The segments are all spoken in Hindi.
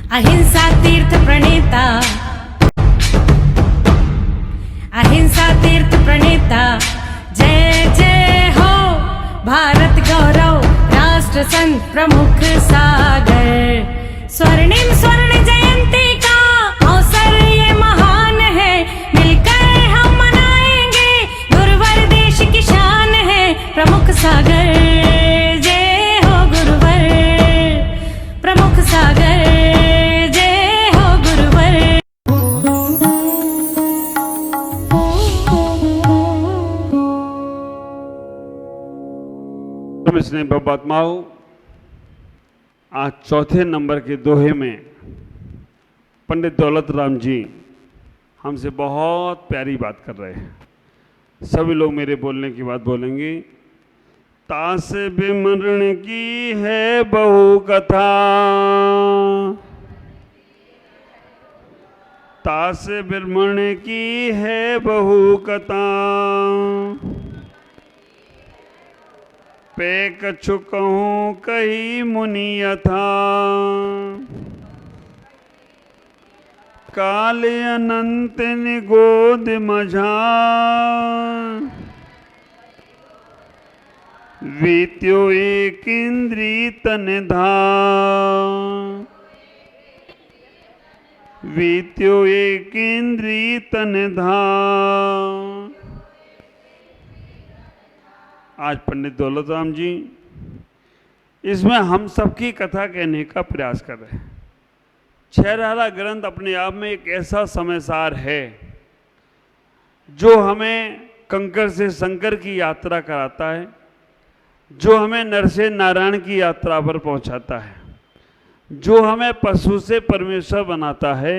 अहिंसा तीर्थ प्रणेता, अहिंसा तीर्थ प्रणेता, जय जय हो भारत गौरव राष्ट्र संत प्रमुख सागर। स्वर्णिम स्वर्ण जयंती का अवसर ये महान है, मिलकर हम मनाएंगे गुरुवर देश की शान है। प्रमुख सागर जय हो गुरुवर, प्रमुख सागर जय हो गुरुवर। स्नेह बात्माओं, आज चौथे नंबर के दोहे में पंडित दौलत राम जी हमसे बहुत प्यारी बात कर रहे हैं। सभी लोग मेरे बोलने की बात बोलेंगे। तास बिमरण की है बहु कथा, तास बिमरण की है बहु कथा, पे कछु कहूँ कही मुनि यथा, काल अनंत निगोद मझा, वीत्यो एक इंद्री तन धार, वीत्यो एक इंद्री तन धार। आज पंडित दौलत राम जी इसमें हम सबकी कथा कहने का प्रयास कर रहे हैं। छहराला ग्रंथ अपने आप में एक ऐसा समयसार है जो हमें कंकर से शंकर की यात्रा कराता है, जो हमें नर से नारायण की यात्रा पर पहुंचाता है, जो हमें पशु से परमेश्वर बनाता है,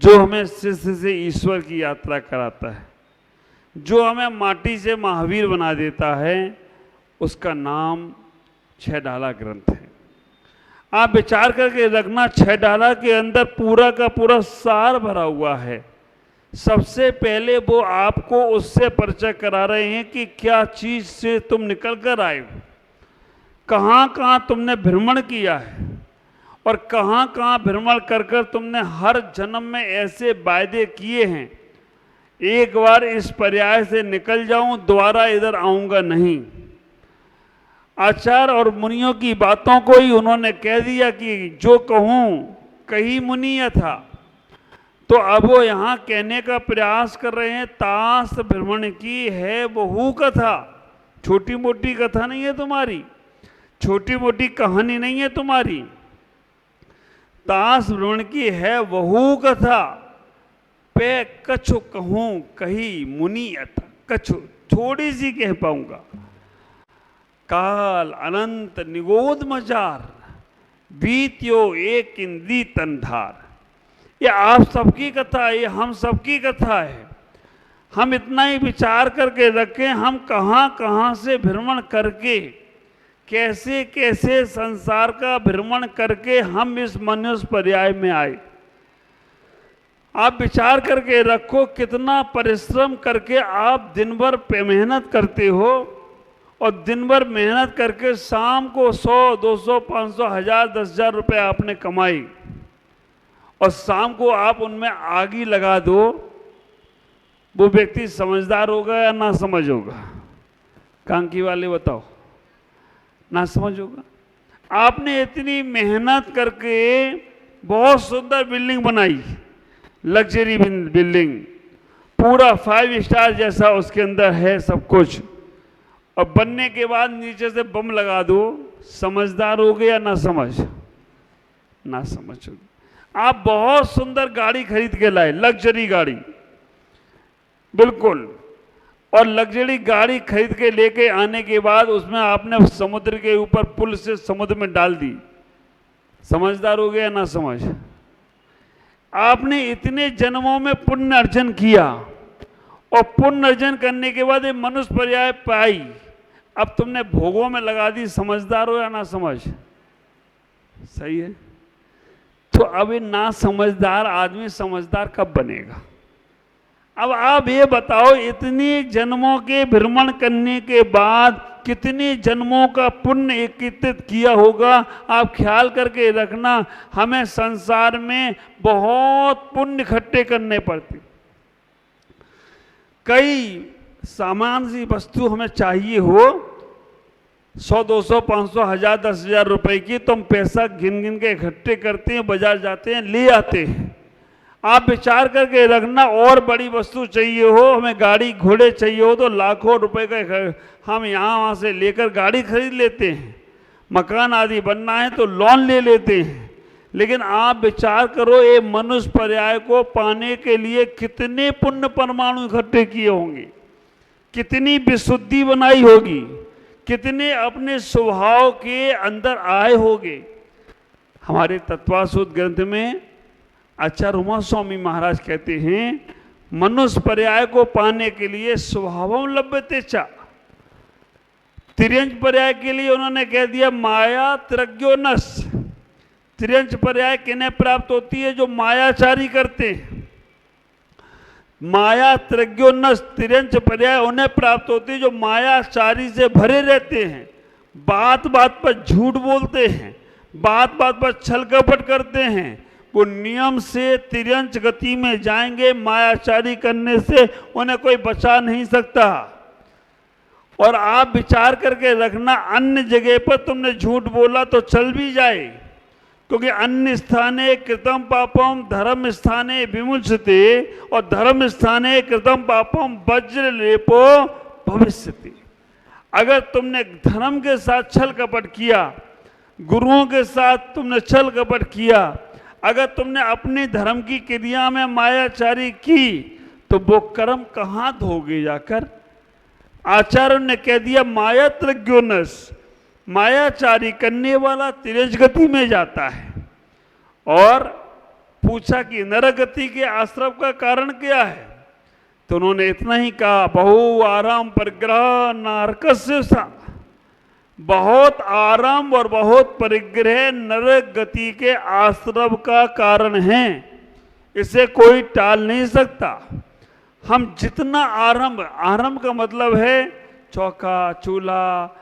जो हमें शिष्य से ईश्वर की यात्रा कराता है, जो हमें माटी से महावीर बना देता है। उसका नाम छह डाला ग्रंथ है। आप विचार करके रखना, छह डाला के अंदर पूरा का पूरा सार भरा हुआ है। सबसे पहले वो आपको उससे परिचय करा रहे हैं कि क्या चीज से तुम निकल कर आए हो, कहाँ कहाँ तुमने भ्रमण किया है और कहाँ कहाँ भ्रमण कर कर तुमने हर जन्म में ऐसे वायदे किए हैं, एक बार इस पर्याय से निकल जाऊं दोबारा इधर आऊंगा नहीं। आचार्य और मुनियों की बातों को ही उन्होंने कह दिया कि जो कहूं कही मुनि था। तो अब वो यहाँ कहने का प्रयास कर रहे हैं, तास भ्रमण की है बहु कथा। छोटी मोटी कथा नहीं है तुम्हारी, छोटी मोटी कहानी नहीं है तुम्हारी। तास भ्रमण की है बहु कथा, पे कछु कहूँ कही मुनि यथा। कछु थोड़ी सी कह पाऊंगा। काल अनंत निगोद मजार, बीत्यो एक इंद्री तनधार। ये आप सबकी कथा है, ये हम सबकी कथा है। हम इतना ही विचार करके रखें, हम कहाँ कहाँ से भ्रमण करके, कैसे कैसे संसार का भ्रमण करके हम इस मनुष्य पर्याय में आए। आप विचार करके रखो, कितना परिश्रम करके आप दिन भर मेहनत करते हो और दिन भर मेहनत करके शाम को 100, 200, 500, 1000, 10,000 रुपये आपने कमाई और शाम को आप उनमें आगी लगा दो। वो व्यक्ति समझदार होगा या ना समझ होगा? कांकी वाले बताओ, ना समझ होगा। आपने इतनी मेहनत करके बहुत सुंदर बिल्डिंग बनाई, लग्जरी बिल्डिंग, पूरा 5 स्टार जैसा उसके अंदर है सब कुछ, और बनने के बाद नीचे से बम लगा दो, समझदार हो गया ना समझ? ना समझ होगी। आप बहुत सुंदर गाड़ी खरीद के लाए, लग्जरी गाड़ी बिल्कुल, और लग्जरी गाड़ी खरीद के लेके आने के बाद उसमें आपने समुद्र के ऊपर पुल से समुद्र में डाल दी, समझदार हो गया ना समझ? आपने इतने जन्मों में पुण्य अर्जन किया और पुण्य अर्जन करने के बाद ये मनुष्य पर्याय पाई, अब तुमने भोगों में लगा दी, समझदार हो या ना समझ? सही है। तो अब ये ना समझदार आदमी समझदार कब बनेगा? अब आप ये बताओ, इतनी जन्मों के भ्रमण करने के बाद कितने जन्मों का पुण्य एकत्रित किया होगा। आप ख्याल करके रखना, हमें संसार में बहुत पुण्य इकट्ठे करने पड़ते। कई सामान सी वस्तु हमें चाहिए हो, 100, 200, 500, 1000, 10,000 रुपए की, तो हम पैसा गिन गिन के इकट्ठे करते हैं, बाजार जाते हैं, ले आते हैं। आप विचार करके रखना, और बड़ी वस्तु चाहिए हो, हमें गाड़ी घोड़े चाहिए हो, तो लाखों रुपए का हम यहाँ वहाँ से लेकर गाड़ी खरीद लेते हैं। मकान आदि बनना है तो लोन ले लेते हैं। लेकिन आप विचार करो, ये मनुष्य पर्याय को पाने के लिए कितने पुण्य परमाणु इकट्ठे किए होंगे, कितनी विशुद्धि बनाई होगी, कितने अपने स्वभाव के अंदर आए होंगे। हमारे तत्वासूत ग्रंथ में आचार्य उमा स्वामी महाराज कहते हैं, मनुष्य पर्याय को पाने के लिए स्वभावम लभ्यते च। तिर्यंच पर्याय के लिए उन्होंने कह दिया माया त्रज्ञोनस। तिर्यंच पर्याय किन्हें प्राप्त होती है? जो मायाचारी करते हैं। माया त्रज्ञोनस तिर्यंच पर्याय उन्हें प्राप्त होती है जो मायाचारी से भरे रहते हैं, बात बात पर झूठ बोलते हैं, बात बात पर छल कपट करते हैं। वो नियम से तिर्यंच गति में जाएंगे, मायाचारी करने से उन्हें कोई बचा नहीं सकता। और आप विचार करके रखना, अन्य जगह पर तुमने झूठ बोला तो चल भी जाए, क्योंकि अन्य स्थाने कृतम पापम धर्म स्थाने विमुच्यते, और धर्म स्थाने कृतम पापम वज्र लेपो भविष्यति। अगर तुमने धर्म के साथ छल कपट किया, गुरुओं के साथ तुमने छल कपट किया, अगर तुमने अपने धर्म की क्रिया में मायाचारी की, तो वो कर्म कहाँ धोगे जाकर? आचार्य ने कह दिया माया त्रज्ञोनस, मायाचारी करने वाला तिर्यंच गति में जाता है। और पूछा कि नरगति के आश्रम का कारण क्या है? तो उन्होंने इतना ही कहा, बहु आराम परिग्रह नारकस्य सा। बहुत आराम और बहुत परिग्रह नरक गति के आश्रम का कारण है, इसे कोई टाल नहीं सकता। हम जितना आराम का मतलब है चौका चूल्हा,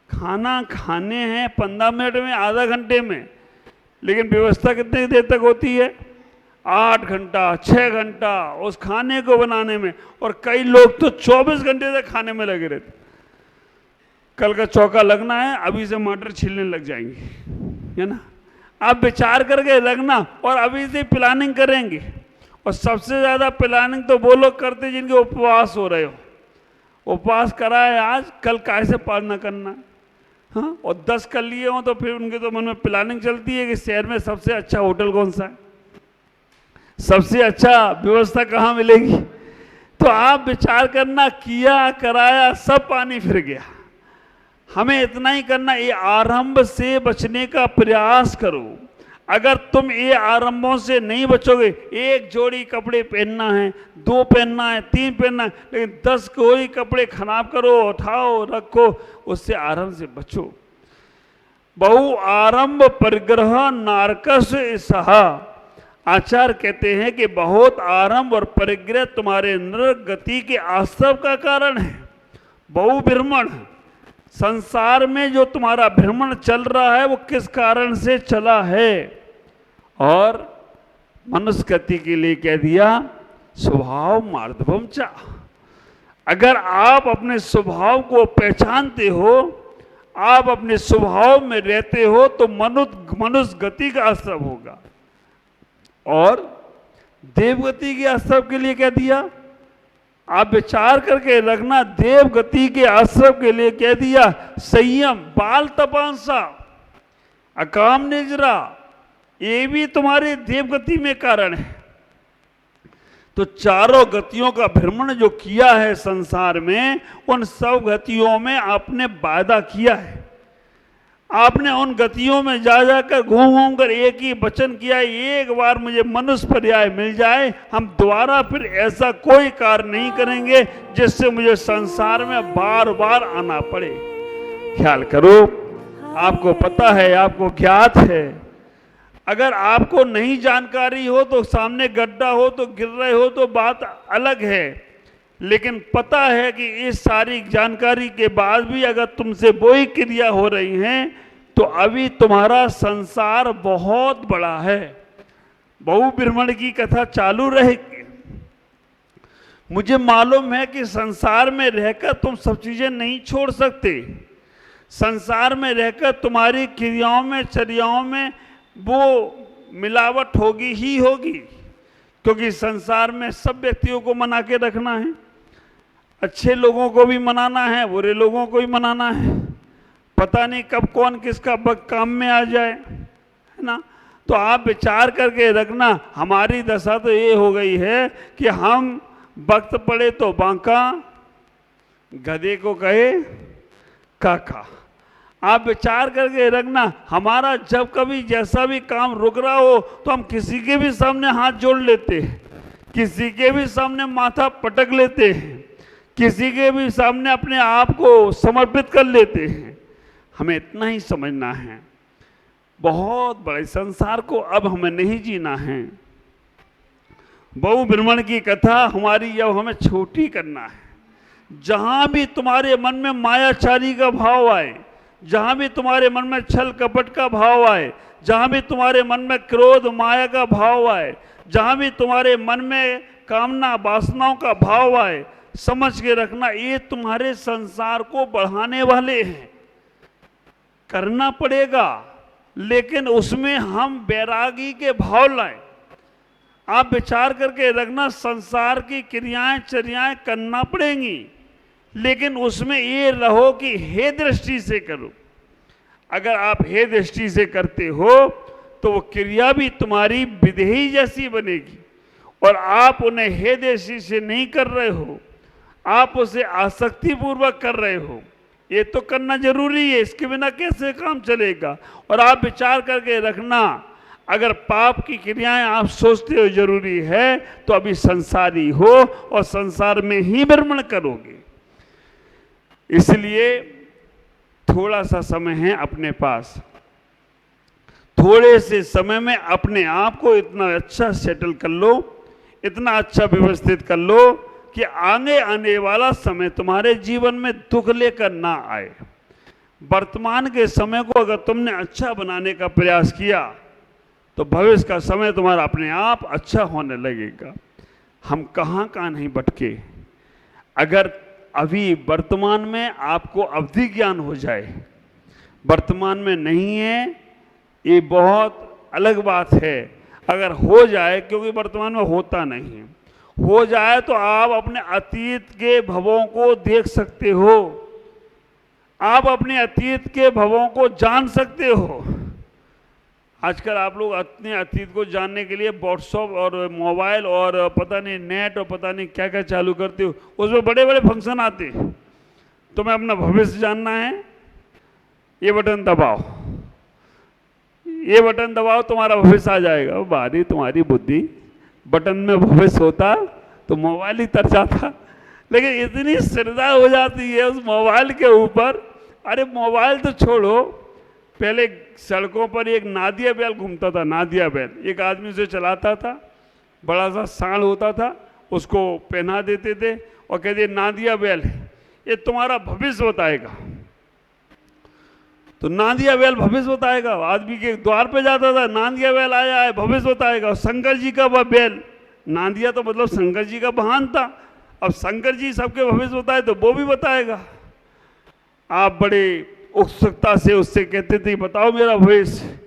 खाना खाने हैं 15 मिनट में, आधा घंटे में, लेकिन व्यवस्था कितनी देर तक होती है? 8 घंटा 6 घंटा उस खाने को बनाने में। और कई लोग तो 24 घंटे तक खाने में लगे रहते। कल का चौका लगना है, अभी से मटर छीलने लग जाएंगे, है ना। आप विचार करके लगना, और अभी से प्लानिंग करेंगे। और सबसे ज़्यादा प्लानिंग तो वो लोग करते जिनके उपवास हो रहे हो। उपवास करा है आज, कल कैसे पालना करना, हाँ। और 10 कर लिए हो तो फिर उनके तो मन में प्लानिंग चलती है कि शहर में सबसे अच्छा होटल कौन सा है, सबसे अच्छा व्यवस्था कहाँ मिलेगी। तो आप विचार करना, किया कराया सब पानी फिर गया। हमें इतना ही करना, ये आरंभ से बचने का प्रयास करो। अगर तुम ये आरंभों से नहीं बचोगे, एक जोड़ी कपड़े पहनना है, 2 पहनना है, 3 पहनना है, लेकिन 10 कोई कपड़े खराब करो, उठाओ रखो, उससे आरंभ से बचो। बहु आरंभ परिग्रह नारकस सहा। आचार्य कहते हैं कि बहुत आरंभ और परिग्रह तुम्हारे नरक गति के आश्रम का कारण है। बहु भ्रमण, संसार में जो तुम्हारा भ्रमण चल रहा है वो किस कारण से चला है? और मनुष्य गति के लिए कह दिया स्वभाव मार्दवम चा। अगर आप अपने स्वभाव को पहचानते हो, आप अपने स्वभाव में रहते हो, तो मनुष्य गति का आश्रम होगा। और देवगति के आश्रम के लिए कह दिया, आप विचार करके रखना, देव गति के आश्रम के लिए कह दिया संयम, बाल तपांसा, अकाम निजरा, ये भी तुम्हारे देव गति में कारण है। तो चारों गतियों का भ्रमण जो किया है संसार में, उन सब गतियों में आपने वायदा किया है। आपने उन गतियों में जा जाकर घूम घूम कर एक ही वचन किया, एक बार मुझे मनुष्य पर्याय मिल जाए, हम दोबारा फिर ऐसा कोई कार्य नहीं करेंगे जिससे मुझे संसार में बार बार आना पड़े। ख्याल करो, आपको पता है, आपको ज्ञात है। अगर आपको नहीं जानकारी हो तो, सामने गड्ढा हो तो गिर रहे हो तो बात अलग है, लेकिन पता है कि इस सारी जानकारी के बाद भी अगर तुमसे वही क्रिया हो रही हैं तो अभी तुम्हारा संसार बहुत बड़ा है। बहुब्रह्मण की कथा चालू रहेगी। मुझे मालूम है कि संसार में रहकर तुम सब चीजें नहीं छोड़ सकते। संसार में रहकर तुम्हारी क्रियाओं में, चर्याओं में वो मिलावट होगी ही होगी, क्योंकि संसार में सब व्यक्तियों को मना के रखना है। अच्छे लोगों को भी मनाना है, बुरे लोगों को भी मनाना है। पता नहीं कब कौन किसका वक्त काम में आ जाए, है ना। तो आप विचार करके रखना। हमारी दशा तो ये हो गई है कि हम वक्त पड़े तो बांका, गधे को कहे काका। आप विचार करके रखना, हमारा जब कभी जैसा भी काम रुक रहा हो तो हम किसी के भी सामने हाथ जोड़ लेते हैं, किसी के भी सामने माथा पटक लेते हैं, किसी के भी सामने अपने आप को समर्पित कर लेते हैं। हमें इतना ही समझना है, बहुत बड़े संसार को अब हमें नहीं जीना है। बहुब्रह्मण की कथा हमारी अब हमें छोटी करना है। जहां भी तुम्हारे मन में मायाचारी का भाव आए, जहां भी तुम्हारे मन में छल कपट का भाव आए, जहां भी तुम्हारे मन में क्रोध माया का भाव आए, जहां भी तुम्हारे मन में कामना वासनाओं का भाव आए, समझ के रखना ये तुम्हारे संसार को बढ़ाने वाले हैं। करना पड़ेगा, लेकिन उसमें हम बैरागी के भाव लाएं। आप विचार करके रखना, संसार की क्रियाएं चर्याएं करना पड़ेंगी, लेकिन उसमें ये रहो कि हे दृष्टि से करो। अगर आप हे दृष्टि से करते हो तो वो क्रिया भी तुम्हारी विधेयी जैसी बनेगी। और आप उन्हें हे दृष्टि से नहीं कर रहे हो, आप उसे आसक्ति पूर्वक कर रहे हो। ये तो करना जरूरी है, इसके बिना कैसे काम चलेगा। और आप विचार करके रखना, अगर पाप की क्रियाएं आप सोचते हो जरूरी है तो अभी संसारी हो और संसार में ही भ्रमण करोगे। इसलिए थोड़ा सा समय है अपने पास, थोड़े से समय में अपने आप को इतना अच्छा सेटल कर लो, इतना अच्छा व्यवस्थित कर लो कि आगे आने वाला समय तुम्हारे जीवन में दुख लेकर ना आए। वर्तमान के समय को अगर तुमने अच्छा बनाने का प्रयास किया तो भविष्य का समय तुम्हारा अपने आप अच्छा होने लगेगा। हम कहाँ नहीं भटके। अगर अभी वर्तमान में आपको अवधि ज्ञान हो जाए, वर्तमान में नहीं है ये बहुत अलग बात है। अगर हो जाए, क्योंकि वर्तमान में होता नहीं है, हो जाए तो आप अपने अतीत के भवों को देख सकते हो, आप अपने अतीत के भवों को जान सकते हो। आजकल आप लोग अपने अतीत को जानने के लिए व्हाट्सएप और मोबाइल और पता नहीं नेट और पता नहीं क्या क्या चालू करते हो, उसमें बड़े बड़े फंक्शन आते हैं। तुम्हें अपना भविष्य जानना है, ये बटन दबाओ, ये बटन दबाओ, तुम्हारा भविष्य आ जाएगा। बारी तुम्हारी बुद्धि, बटन में भविष्य होता तो मोबाइल ही तर जाता। लेकिन इतनी श्रद्धा हो जाती है उस मोबाइल के ऊपर। अरे मोबाइल तो छोड़ो, पहले सड़कों पर एक नादिया बैल घूमता था। नादिया बैल एक आदमी उसे चलाता था, बड़ा सा सांड होता था, उसको पहना देते थे और कहते नादिया बैल है, ये तुम्हारा भविष्य बताएगा। तो नादिया बैल भविष्य बताएगा। आदमी के द्वार पे जाता था, नादिया बैल आया है, भविष्य बताएगा। शंकर जी का वह बैल, नादिया तो मतलब शंकर जी का वाहन था। अब शंकर जी सबके भविष्य बताए तो वो भी बताएगा। आप बड़े उत्सुकता से उससे कहते थे बताओ मेरा भविष्य।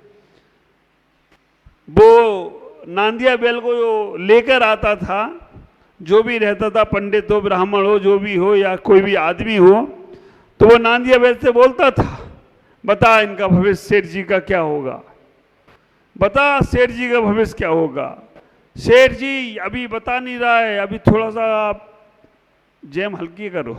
वो नादिया बैल को लेकर आता था, जो भी रहता था, पंडित हो, ब्राह्मण हो, जो भी हो या कोई भी आदमी हो, तो वो नादिया बैल से बोलता था बता इनका भविष्य, सेठ जी का क्या होगा, बता सेठ जी का भविष्य क्या होगा। सेठ जी अभी बता नहीं रहा है, अभी थोड़ा सा आप जेम हल्की करो।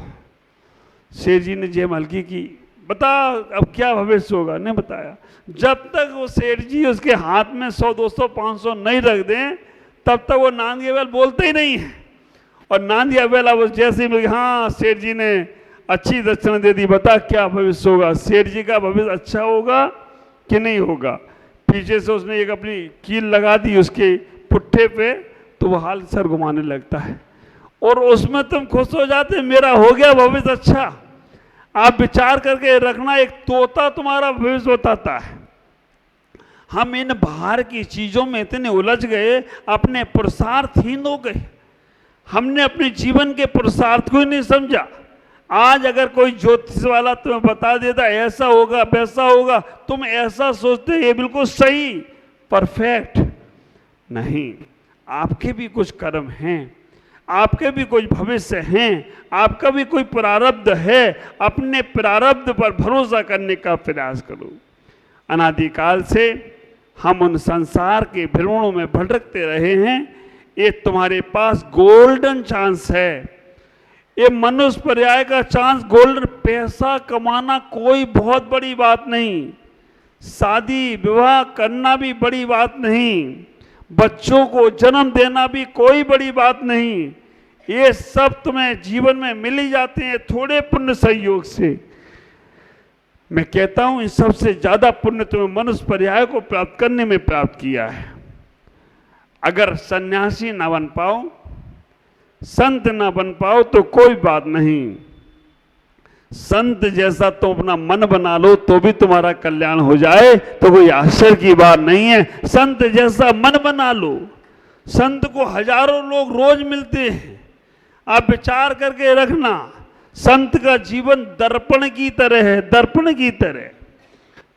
सेठ जी ने जेम हल्की की, बता अब क्या भविष्य होगा, नहीं बताया। जब तक वो सेठ जी उसके हाथ में 100, 200, 500 नहीं रख दें तब तक वो नादिया बैल बोलते ही नहीं है। और नादिया बैल अब जैसे ही हाँ सेठ जी ने अच्छी दक्षिणा दे दी, बता क्या भविष्य होगा, सेठ जी का भविष्य अच्छा होगा कि नहीं होगा। पीछे से उसने एक अपनी कील लगा दी उसके पुट्ठे पे, तो वो हाल सर घुमाने लगता है और उसमें तुम खुश हो जाते, मेरा हो गया भविष्य अच्छा। आप विचार करके रखना, एक तोता तुम्हारा भविष्य बताता है। हम इन बाहर की चीजों में इतने उलझ गए, अपने पुरुषार्थहीन हो गए। हमने अपने जीवन के पुरुषार्थ को ही नहीं समझा। आज अगर कोई ज्योतिष वाला तुम्हें बता देता ऐसा होगा वैसा होगा, तुम ऐसा सोचते ये बिल्कुल सही परफेक्ट नहीं। आपके भी कुछ कर्म हैं, आपके भी कुछ भविष्य हैं, आपका भी कोई प्रारब्ध है। अपने प्रारब्ध पर भरोसा करने का प्रयास करो। अनादिकाल से हम उन संसार के भ्रमणों में भटकते रहे हैं। ये तुम्हारे पास गोल्डन चांस है, ये मनुष्य पर्याय का चांस गोल्डन। पैसा कमाना कोई बहुत बड़ी बात नहीं, शादी विवाह करना भी बड़ी बात नहीं, बच्चों को जन्म देना भी कोई बड़ी बात नहीं। ये सब तुम्हें जीवन में मिल ही जाते हैं थोड़े पुण्य संयोग से। मैं कहता हूं इन सबसे ज्यादा पुण्य तुम्हें मनुष्य पर्याय को प्राप्त करने में प्राप्त किया है। अगर सन्यासी ना बन पाओ, संत ना बन पाओ तो कोई बात नहीं। संत जैसा तुम अपना मन बना लो तो भी तुम्हारा कल्याण हो जाए तो कोई आश्चर्य की बात नहीं है। संत जैसा मन बना लो। संत को हजारों लोग रोज मिलते हैं। आप विचार करके रखना, संत का जीवन दर्पण की तरह है, दर्पण की तरह।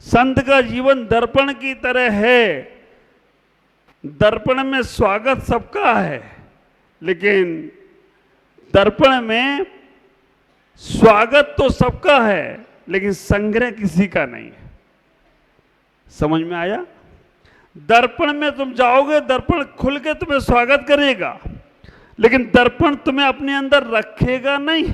संत का जीवन दर्पण की तरह है। दर्पण में स्वागत सबका है, लेकिन दर्पण में स्वागत तो सबका है लेकिन संग्रह किसी का नहीं है। समझ में आया? दर्पण में तुम जाओगे, दर्पण खुल के तुम्हें स्वागत करेगा, लेकिन दर्पण तुम्हें अपने अंदर रखेगा नहीं।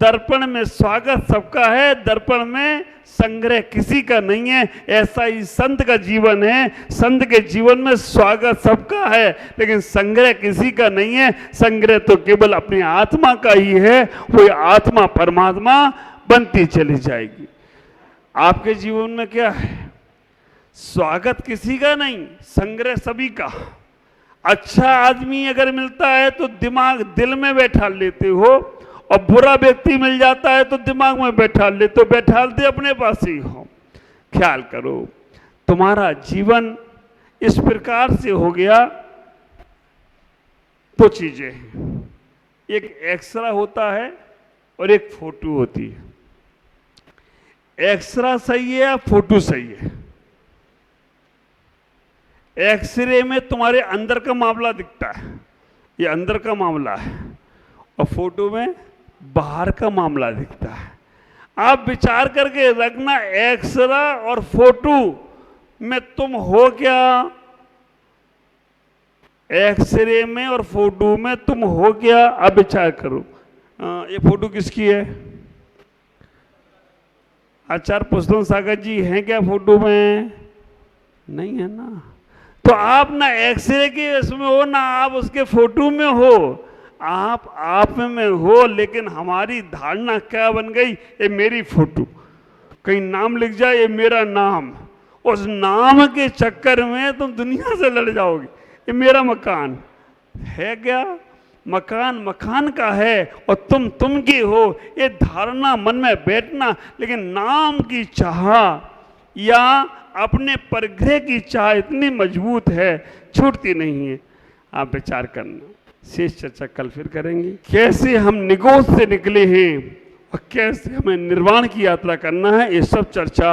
दर्पण में स्वागत सबका है, दर्पण में संग्रह किसी का नहीं है। ऐसा ही संत का जीवन है। संत के जीवन में स्वागत सबका है लेकिन संग्रह किसी का नहीं है। संग्रह तो केवल अपनी आत्मा का ही है। वो आत्मा परमात्मा बनती चली जाएगी। आपके जीवन में क्या है? स्वागत किसी का नहीं, संग्रह सभी का। अच्छा आदमी अगर मिलता है तो दिमाग दिल में बैठा लेते हो, और बुरा व्यक्ति मिल जाता है तो दिमाग में बैठा ले, तो बैठालते अपने पास ही हो। ख्याल करो, तुम्हारा जीवन इस प्रकार से हो गया। दो चीजें हैं, एक एक्सरा होता है और एक फोटो होती है। एक्सरा सही है या फोटो सही है? एक्सरे में तुम्हारे अंदर का मामला दिखता है, ये अंदर का मामला है, और फोटो में बाहर का मामला दिखता है। आप विचार करके रखना, एक्सरा और फोटो में तुम हो क्या? एक्सरे में और फोटो में तुम हो क्या? आप विचार करो। ये फोटो किसकी है? आचार्य पुष्पम सागर जी हैं क्या फोटो में? नहीं है ना। तो आप ना एक्सरे के इसमें हो ना आप उसके फोटो में हो। आप में हो, लेकिन हमारी धारणा क्या बन गई? ये मेरी फोटो, कहीं नाम लिख जाए ये मेरा नाम। उस नाम के चक्कर में तुम दुनिया से लड़ जाओगे। ये मेरा मकान है क्या? मकान मकान का है और तुम की हो। ये धारणा मन में बैठना, लेकिन नाम की चाह या अपने परिग्रह की चाह इतनी मजबूत है, छूटती नहीं है। आप विचार करना। शेष चर्चा कल फिर करेंगे। कैसे हम निगोद से निकले हैं और कैसे हमें निर्वाण की यात्रा करना है, ये सब चर्चा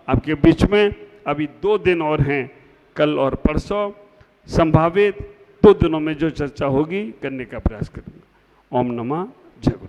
आपके बीच में अभी 2 दिन और हैं, कल और परसों। संभावित 2 दिनों में जो चर्चा होगी करने का प्रयास करूंगा। ओम नमः जय गुरु।